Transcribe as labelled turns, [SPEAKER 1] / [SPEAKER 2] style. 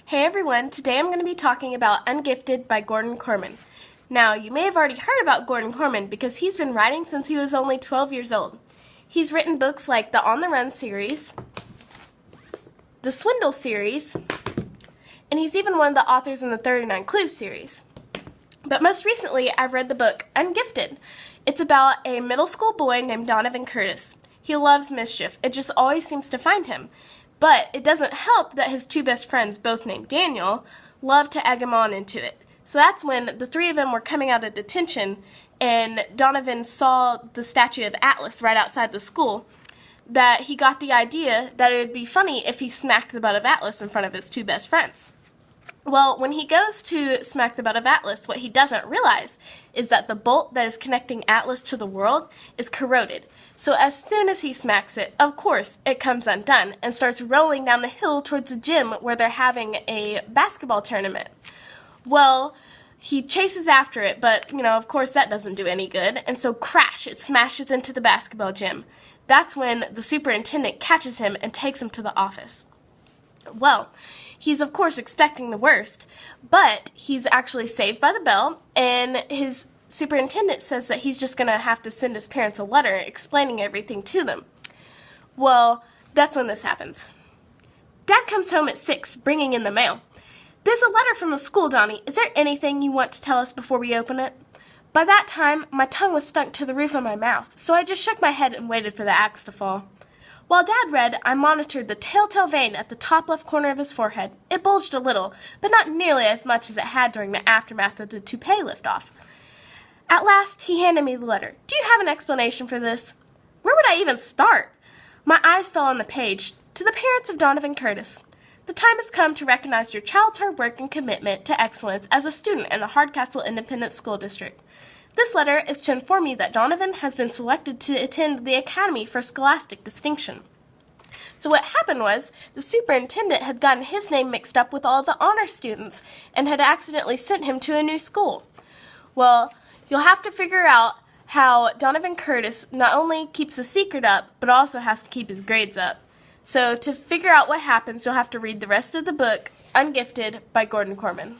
[SPEAKER 1] Hey everyone, today I'm going to be talking about Ungifted by Korman. Now, you may have already heard about Korman because he's been writing since he was only 12 years old. He's written books like the On the Run series, the Swindle series, and he's even one of the authors in the 39 Clues series. But most recently, I've read the book Ungifted. It's about a middle school boy named Donovan Curtis. He loves mischief. It just always seems to find him. But it doesn't help that his two best friends, both named Daniel, love to egg him on into it. So that's when the three of them were coming out of detention and Donovan saw the statue of Atlas right outside the school, that he got the idea that it would be funny if he smacked the butt of Atlas in front of his two best friends. Well, when he goes to smack the butt of Atlas, what he doesn't realize is that the bolt that is connecting Atlas to the world is corroded. So as soon as he smacks it, of course, it comes undone and starts rolling down the hill towards the gym where they're having a basketball tournament. Well, he chases after it, but, of course that doesn't do any good, and so crash, it smashes into the basketball gym. That's when the superintendent catches him and takes him to the office. Well, he's of course expecting the worst, but he's actually saved by the bell, and his superintendent says that he's just going to have to send his parents a letter explaining everything to them. Well, that's when this happens. Dad comes home at 6, bringing in the mail. "There's a letter from the school, Donnie. Is there anything you want to tell us before we open it?" By that time, my tongue was stuck to the roof of my mouth, so I just shook my head and waited for the axe to fall. While Dad read, I monitored the telltale vein at the top left corner of his forehead. It bulged a little, but not nearly as much as it had during the aftermath of the toupee lift-off. At last, he handed me the letter. "Do you have an explanation for this?" Where would I even start? My eyes fell on the page. "To the parents of Donovan Curtis. The time has come to recognize your child's hard work and commitment to excellence as a student in the Hardcastle Independent School District. This letter is to inform you that Donovan has been selected to attend the Academy for Scholastic Distinction." So what happened was, the superintendent had gotten his name mixed up with all the honor students and had accidentally sent him to a new school. Well, you'll have to figure out how Donovan Curtis not only keeps the secret up, but also has to keep his grades up. So to figure out what happens, you'll have to read the rest of the book, Ungifted by Korman.